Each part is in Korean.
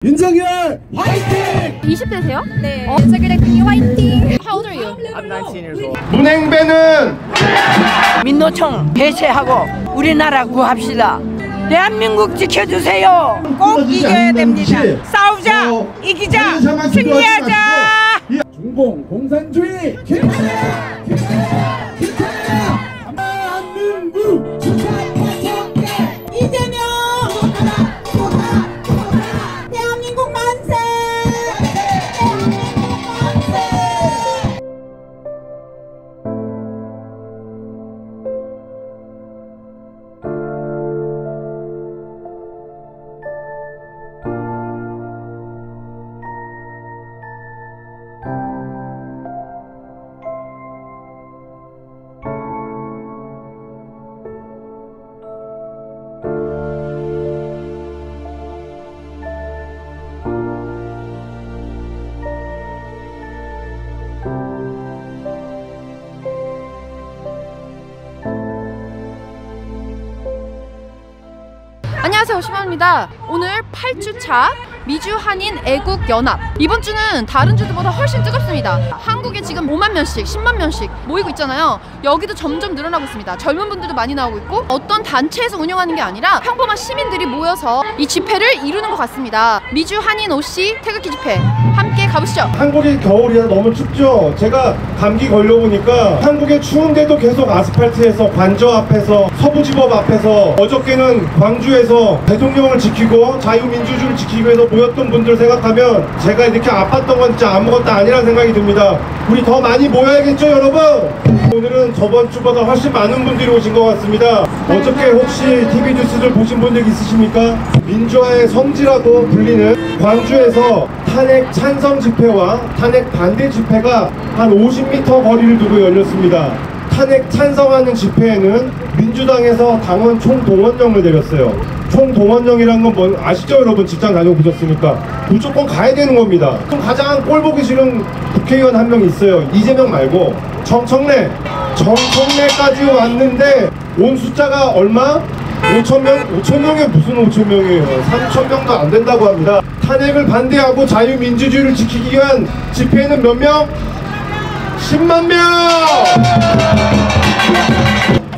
윤석열 화이팅! 20대세요? 네. 윤석열 대통령 화이팅! How old are you? I'm 19 years old. 문행배는 민노총 해체하고 우리나라 구합시다. 대한민국 지켜주세요. 꼭 이겨야 됩니다. 싸우자, 이기자, 승리하자. 중공 공산주의 김하나! 김하나! 김하나! 대한민국 이재명 대한민국 만세! 대한민국 만세! 안녕하세요, 시마입니다. 오늘 8주차 미주 한인 애국 연합. 이번 주는 다른 주들보다 훨씬 뜨겁습니다. 한국에 지금 5만 명씩, 10만 명씩 모이고 있잖아요. 여기도 점점 늘어나고 있습니다. 젊은 분들도 많이 나오고 있고, 어떤 단체에서 운영하는 게 아니라 평범한 시민들이 모여서 이 집회를 이루는 것 같습니다. 미주 한인 OC 태극기 집회 함께 가보시죠. 한국이 겨울이라 너무 춥죠. 제가 감기 걸려보니까 한국에 추운데도 계속 아스팔트에서 관저 앞에서 서부지법 앞에서 어저께는 광주에서 대통령을 지키고 자유민주주의를 지키기 위해서 모였던 분들 생각하면 제가 이렇게 아팠던 건 진짜 아무것도 아니라는 생각이 듭니다. 우리 더 많이 모여야겠죠, 여러분? 오늘은 저번 주보다 훨씬 많은 분들이 오신 것 같습니다. 어저께 혹시 TV 뉴스를 보신 분들 있으십니까? 민주화의 성지라고 불리는 광주에서 탄핵 찬성 집회와 탄핵 반대 집회가 한 50m 거리를 두고 열렸습니다. 탄핵 찬성하는 집회에는 민주당에서 당원 총동원령을 내렸어요. 총동원령이란 건 뭐 아시죠, 여러분? 직장 다녀보셨으니까 무조건 가야 되는 겁니다. 그럼 가장 꼴보기 싫은 국회의원 한 명 있어요. 이재명 말고 정청래까지 왔는데 온 숫자가 얼마? 5,000명? 5,000명이 무슨 5,000명이에요? 3,000명도 안 된다고 합니다. 탄핵을 반대하고 자유민주주의를 지키기 위한 집회는 몇 명? 10만 명!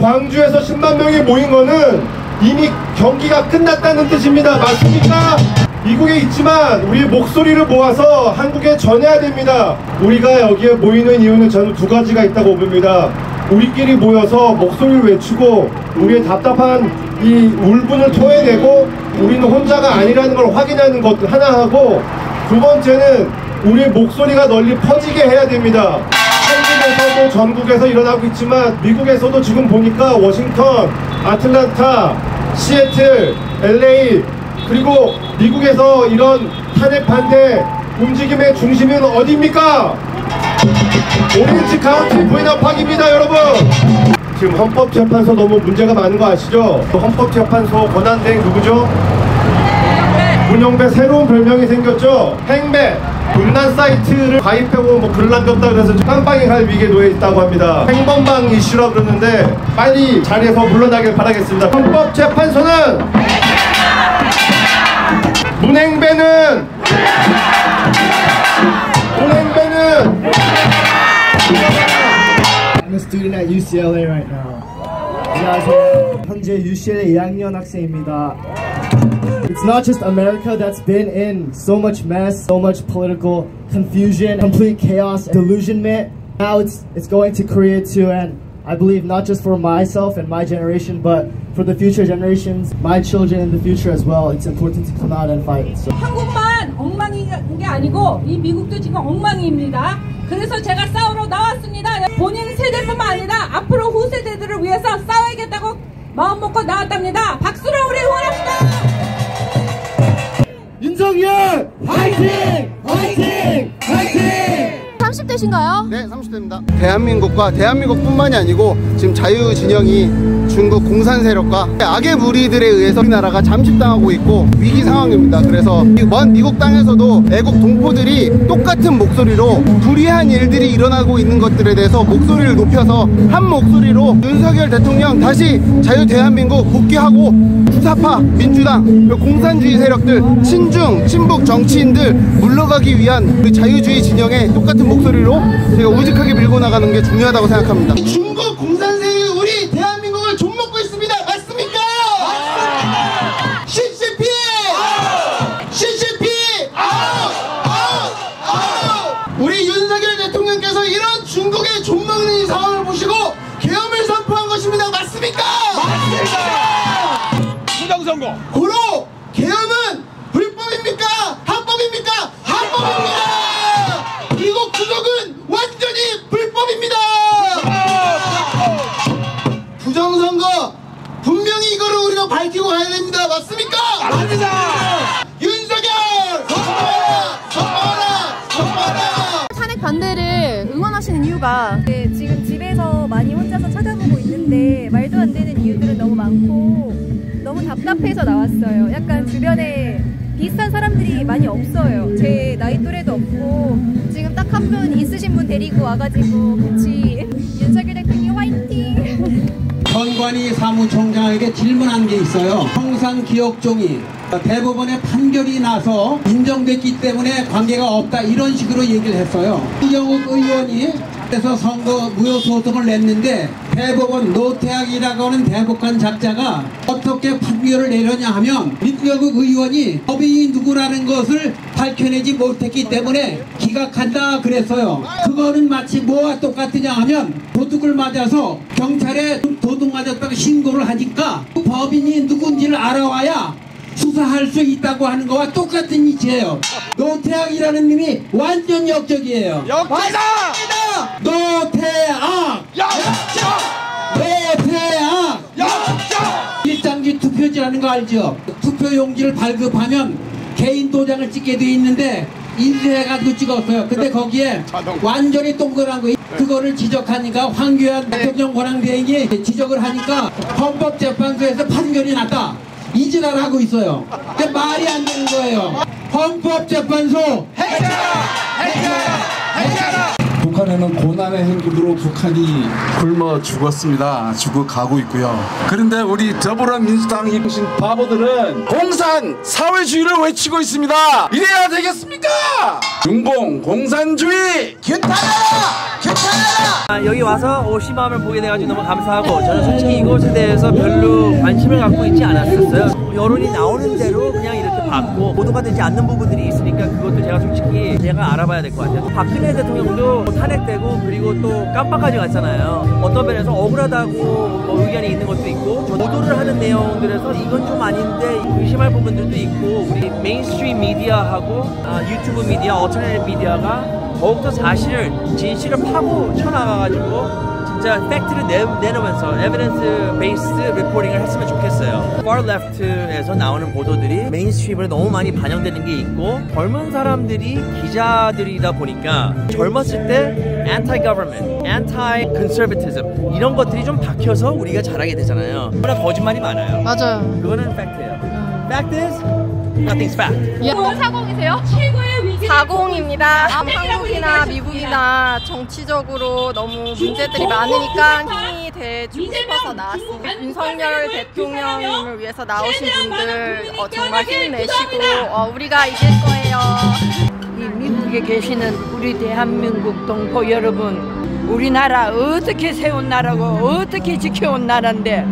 광주에서 10만 명이 모인 거는 이미 경기가 끝났다는 뜻입니다. 맞습니까? 미국에 있지만 우리의 목소리를 모아서 한국에 전해야 됩니다. 우리가 여기에 모이는 이유는 저는 두 가지가 있다고 봅니다. 우리끼리 모여서 목소리를 외치고 우리의 답답한 이 울분을 토해내고 우리는 혼자가 아니라는 걸 확인하는 것 하나 하고, 두 번째는 우리의 목소리가 널리 퍼지게 해야 됩니다. 한국에서도 전국에서 일어나고 있지만 미국에서도 지금 보니까 워싱턴, 아틀란타, 시애틀, LA, 그리고 미국에서 이런 탄핵 반대 움직임의 중심은 어디입니까? 오렌지 카운티 부인업학입니다, 여러분. 지금 헌법재판소 너무 문제가 많은 거 아시죠? 헌법재판소 권한대행 누구죠? 문영배. 새로운 별명이 생겼죠? 행배. 분란 사이트를 가입하고 뭐 글 남겼다 그래서 깜빵에 갈 위기에 놓여 있다고 합니다. 행범방 이슈라 그러는데 빨리 자리에서 물러나길 바라겠습니다. 헌법재판소는 문행배는 I'm a student at UCLA right now. 안녕하세요. 현재 UCLA 2학년 학생입니다. It's not just America that's been in so much mess, so much political confusion, complete chaos, delusionment. Now it's going to Korea too, and I believe not just for myself and my generation, but for the future generations, my children in the future as well. It's important to come out and fight. So. 한국만 엉망인 게 아니고 이 미국도 지금 엉망입니다. 그래서 제가 싸우러 나왔습니다. 본인 세대뿐만 아니라 앞으로 후세대들을 위해서 싸워야겠다고 마음 먹고 나왔답니다. 박수로 우리 응원합시다. 윤석열 화이팅! 화이팅! 화이팅! 30대신가요? 네, 30대입니다. 대한민국과 대한민국뿐만이 아니고 지금 자유진영이 중국 공산 세력과 악의 무리들에 의해서 우리나라가 잠식당하고 있고 위기 상황입니다. 그래서 먼 미국 땅에서도 애국 동포들이 똑같은 목소리로 불의한 일들이 일어나고 있는 것들에 대해서 목소리를 높여서 한 목소리로 윤석열 대통령 다시 자유 대한민국 복귀하고 주사파, 민주당, 공산주의 세력들, 친중, 친북 정치인들 물러가기 위한 우리 자유주의 진영의 똑같은 목소리로 제가 우직하게 밀고 나가는 게 중요하다고 생각합니다. 중국 공산 세력이 우리 대한민국을 좀먹고 있습니다. 맞습니까? 맞습니다. CCP! CCP! 우리 윤석열 대통령께서 이런 중국의 좀먹는 이 상황을 보시고 계엄을 선포한 것입니다. 맞습니까? 맞습니다. 부정선거. 고로 계엄은 불법입니까? 합법입니까? 합법입니다. 이곳 구속은 완전히 불법입니다. 부정선거 분명히 이거를 우리가 밝히고 가야 됩니다. 맞습니까? 맞습니다. 윤석열 선포하라. 탄핵 반대를 응원하시는 이유가 네, 지금 집에서 많이 혼자서 찾아보고 있는데 말도 안 되는 이유들은 너무 많고 너무 답답해서 나왔어요. 약간 주변에 비슷한 사람들이 많이 없어요. 제 나이 또래도 없고 지금 딱 한 분 있으신 분 데리고 와가지고 같이 윤석열 대통령 화이팅! 선관위 사무총장에게 질문한 게 있어요. 청산기억종이 대법원의 판결이 나서 인정됐기 때문에 관계가 없다 이런 식으로 얘기를 했어요. 이영욱 의원이 그래서 선거 무효소송을 냈는데 대법원 노태악이라고 하는 대법관 작자가 어떻게 판결을 내렸냐 하면 민경욱 의원이 법인이 누구라는 것을 밝혀내지 못했기 때문에 기각한다 그랬어요. 그거는 마치 뭐와 똑같으냐 하면 도둑을 맞아서 경찰에 도둑 맞았다고 신고를 하니까 법인이 누군지를 알아와야 수사할 수 있다고 하는 거와 똑같은 이치예요. 노태악이라는 님이 완전 역적이에요. 역적이다! 노태악! 역적! 노태악! 역적! 일장지 투표지라는 거 알죠? 투표용지를 발급하면 개인 도장을 찍게 돼 있는데 인쇄해가지고 찍었어요. 근데 거기에 완전히 동그란 거 그거를 지적하니까 황교안 대통령 권한대행이 지적을 하니까 헌법재판소에서 판결이 났다. 이 짓을 하고 있어요. 그게 말이 안 되는 거예요. 헌법재판소 해체하라! 북한에는 고난의 행군으로 북한이 굶어 죽었습니다. 죽어가고 있고요. 그런데 우리 더불어민주당 입신 바보들은 공산 사회주의를 외치고 있습니다. 이래야 되겠습니까? 중봉 공산주의 규탄하라! 여기 와서 시마음을 보게 돼가지고 너무 감사하고 저는 솔직히 이것에 대해서 별로 관심을 갖고 있지 않았었어요. 여론이 나오는 대로 그냥 이렇게 봤고 보도가 되지 않는 부분들이 있으니까 그것도 제가 솔직히 제가 알아봐야 될 것 같아요. 박근혜 대통령도 탄핵되고 그리고 또 깜빡하지 갔잖아요. 어떤 면에서 억울하다고 뭐 의견이 있는 것도 있고 보도를 하는 내용들에서 이건 좀 아닌데 의심할 부분들도 있고 우리 메인스트림 미디어하고 유튜브 미디어, 얼터너티브 미디어가 더욱더 사실을 진실을 파고 쳐나가가지고 진짜 팩트를 내놓으면서 에비던스 베이스드 리포팅을 했으면 좋겠어요. Far Left에서 나오는 보도들이 메인스트림으로 너무 많이 반영되는 게 있고 젊은 사람들이 기자들이다 보니까 젊었을 때 anti-government, anti-conservatism 이런 것들이 좀 박혀서 우리가 잘하게 되잖아요. 그러나 거짓말이 많아요. 맞아요. 그거는 팩트예요. Fact is, nothing's fact. 40이세요? 최고의 위기 40입니다. 한국이나 미국이나 정치적으로 너무 문제들이 많으니까 힘이 돼주고 싶어서 나왔습니다. 윤석열 대통령을 위해서 나오신 분들 정말 힘내시고 우리가 이길 거예요. 이 미국에 계시는 우리 대한민국 동포 여러분, 우리나라 어떻게 세운 나라고 어떻게 지켜온 나라인데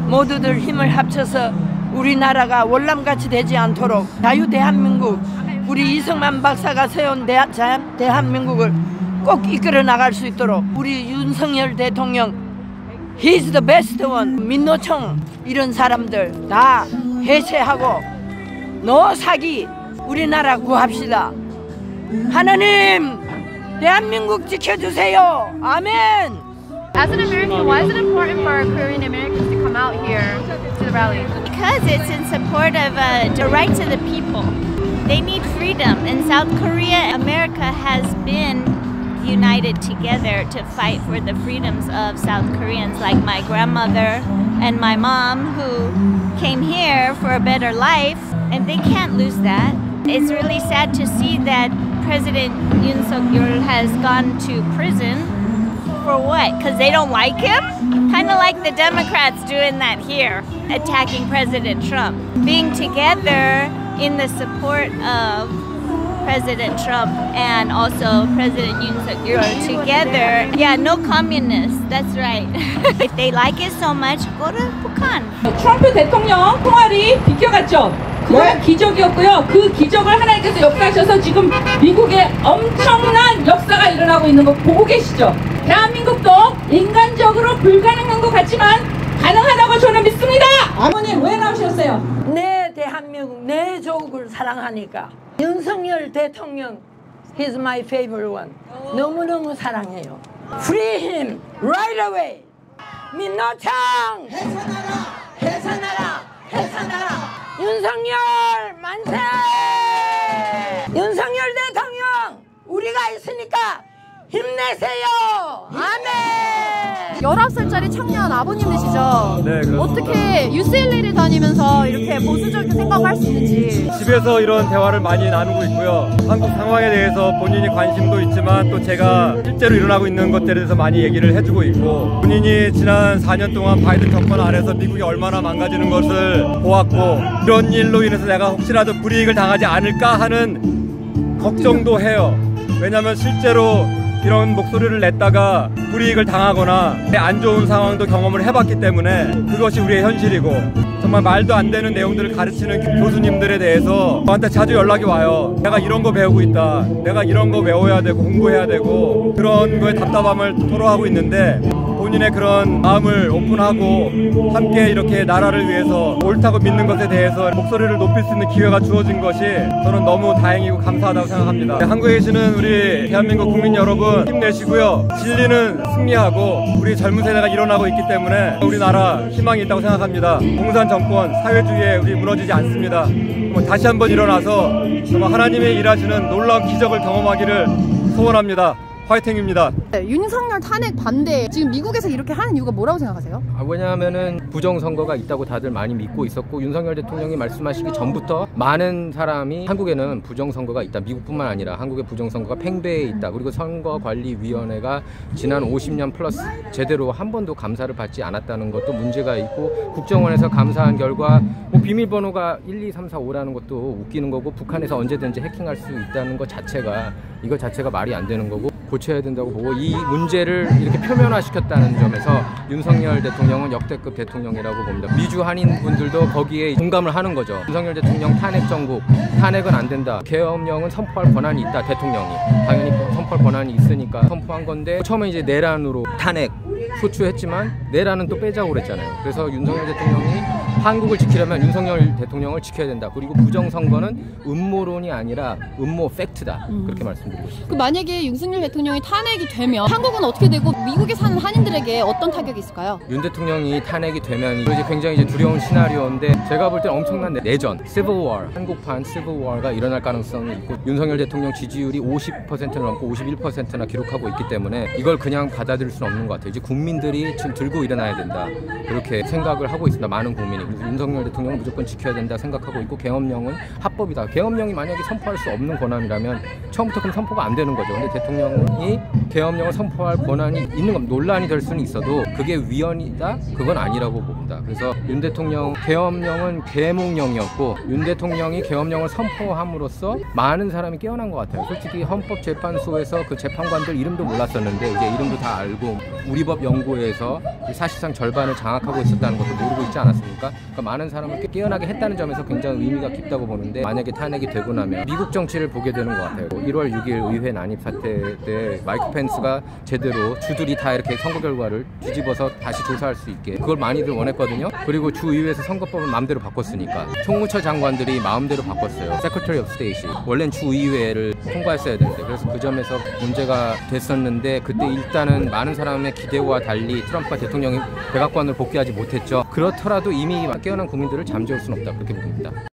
모두들 힘을 합쳐서 우리나라가 월남같이 되지 않도록 자유 대한민국, 우리 이승만 박사가 세운 대한민국을 꼭 이끌어 나갈 수 있도록 우리 윤석열 대통령 He's the best one. 민노총 이런 사람들 다 해체하고 노 사기 우리나라 구합시다. 하나님 대한민국 지켜주세요. 아멘. As an American, why is it important for Korean Americans to come out here to the rally? Because it's in support of the rights of the people. They need freedom. In South Korea, America has been united together to fight for the freedoms of South Koreans, like my grandmother and my mom, who came here for a better life, and they can't lose that. It's really sad to see that President Yoon Suk-yeol has gone to prison. For what? Because they don't like him? Kind of like the Democrats doing that here, attacking President Trump. Being together in the support of President Trump and also President Yoon Suk-yeol together. Yeah, no communists. That's right. If they like it so much, go to Bhutan. 트럼프 대통령 통화리 비껴갔죠. 그건 기적이었고요. 그 기적을 하나님께서 역사하셔서 지금 미국에 엄청난 역사가 일어나고 있는 거 보고 계시죠. 대한민국도 인간적으로 불가능한 것 같지만 가능하다고 저는 믿습니다. 아버님 왜 나오셨어요? 내 대한민국, 내 조국을 사랑하니까. 윤석열 대통령, he's my favorite one. 너무너무 사랑해요. Free him right away. 민노창 해산하라, 해산하라, 해산하라. 윤석열 만세! 윤석열 대통령, 우리가 있으니까 힘내세요. 아멘. 19살짜리 청년 아버님이시죠? 네, 그렇습니다. 어떻게 UCLA를 다니면서 이렇게 보수적인 생각을 할 수 있는지. 집에서 이런 대화를 많이 나누고 있고요. 한국 상황에 대해서 본인이 관심도 있지만 또 제가 실제로 일어나고 있는 것들에 대해서 많이 얘기를 해주고 있고, 본인이 지난 4년 동안 바이든 정권 아래서 미국이 얼마나 망가지는 것을 보았고, 이런 일로 인해서 내가 혹시라도 불이익을 당하지 않을까 하는 걱정도 해요. 왜냐하면 실제로 이런 목소리를 냈다가 불이익을 당하거나 안 좋은 상황도 경험을 해봤기 때문에 그것이 우리의 현실이고, 정말 말도 안 되는 내용들을 가르치는 교수님들에 대해서 저한테 자주 연락이 와요. 내가 이런 거 배우고 있다, 내가 이런 거 외워야 되고 공부해야 되고, 그런 거에 답답함을 토로하고 있는데, 본인의 그런 마음을 오픈하고 함께 이렇게 나라를 위해서 옳다고 믿는 것에 대해서 목소리를 높일 수 있는 기회가 주어진 것이 저는 너무 다행이고 감사하다고 생각합니다. 한국에 계시는 우리 대한민국 국민 여러분, 힘내시고요. 진리는 승리하고 우리 젊은 세대가 일어나고 있기 때문에 우리나라 희망이 있다고 생각합니다. 공산 정권, 사회주의에 우리 무너지지 않습니다. 다시 한번 일어나서 정말 하나님의 일하시는 놀라운 기적을 경험하기를 소원합니다. 화이팅입니다. 네, 윤석열 탄핵 반대, 지금 미국에서 이렇게 하는 이유가 뭐라고 생각하세요? 왜냐하면은 부정선거가 있다고 다들 많이 믿고 있었고, 윤석열 대통령이 말씀하시기 전부터 많은 사람이 한국에는 부정선거가 있다, 미국뿐만 아니라 한국의 부정선거가 팽배해 있다, 그리고 선거관리위원회가 지난 50년 플러스 제대로 한 번도 감사를 받지 않았다는 것도 문제가 있고, 국정원에서 감사한 결과 뭐 비밀번호가 1, 2, 3, 4, 5라는 것도 웃기는 거고, 북한에서 언제든지 해킹할 수 있다는 것 자체가, 이거 자체가 말이 안 되는 거고 고쳐야 된다고 보고, 이 문제를 이렇게 표면화시켰다는 점에서 윤석열 대통령은 역대급 대통령이라고 봅니다. 미주 한인분들도 거기에 공감을 하는 거죠. 윤석열 대통령 탄핵 정국, 탄핵은 안 된다, 계엄령은 선포할 권한이 있다, 대통령이 당연히 선포할 권한이 있으니까 선포한 건데, 처음에 이제 내란으로 탄핵 소추했지만 내란은 또 빼자고 그랬잖아요. 그래서 윤석열 대통령이 한국을 지키려면 윤석열 대통령을 지켜야 된다. 그리고 부정선거는 음모론이 아니라 음모 팩트다. 그렇게 말씀드리고 싶습니다. 만약에 윤석열 대통령이 탄핵이 되면 한국은 어떻게 되고 미국에 사는 한인들에게 어떤 타격이 있을까요? 윤 대통령이 탄핵이 되면 이제 굉장히 이제 두려운 시나리오인데, 제가 볼 때는 엄청난 내전, Civil War, 한국판 Civil War가 일어날 가능성이 있고, 윤석열 대통령 지지율이 50%를 넘고 51%나 기록하고 있기 때문에 이걸 그냥 받아들일 수는 없는 것 같아요. 이제 국민들이 지금 들고 일어나야 된다, 그렇게 생각을 하고 있습니다. 많은 국민이. 윤석열 대통령은 무조건 지켜야 된다 생각하고 있고, 계엄령은 합법이다. 계엄령이 만약에 선포할 수 없는 권한이라면 처음부터 그럼 선포가 안 되는 거죠. 근데 대통령이 계엄령을 선포할 권한이 있는 건 논란이 될 수는 있어도 그게 위헌이다? 그건 아니라고 봅니다. 그래서 윤 대통령 계엄령은 계몽령이었고, 윤 대통령이 계엄령을 선포함으로써 많은 사람이 깨어난 것 같아요. 솔직히 헌법재판소에서 그 재판관들 이름도 몰랐었는데 이제 이름도 다 알고, 우리법 연구회에서 사실상 절반을 장악하고 있었다는 것도 모르고 있지 않았습니까? 그러니까 많은 사람을 깨어나게 했다는 점에서 굉장히 의미가 깊다고 보는데, 만약에 탄핵이 되고 나면 미국 정치를 보게 되는 것 같아요. 1월 6일 의회 난입 사태 때 마이크 펜스가 제대로 주들이 다 이렇게 선거 결과를 뒤집어서 다시 조사할 수 있게, 그걸 많이들 원했거든요. 그리고 주의회에서 선거법을 마음대로 바꿨으니까 총무처 장관들이 마음대로 바꿨어요. Secretary of State이 원래는 주의회를 통과했어야 되는데, 그래서 그 점에서 문제가 됐었는데, 그때 일단은 많은 사람의 기대와 달리 트럼프가 대통령이 백악관으로 복귀하지 못했죠. 그렇더라도 이미 깨어난 국민들을 잠재울 수는 없다, 그렇게 봅니다.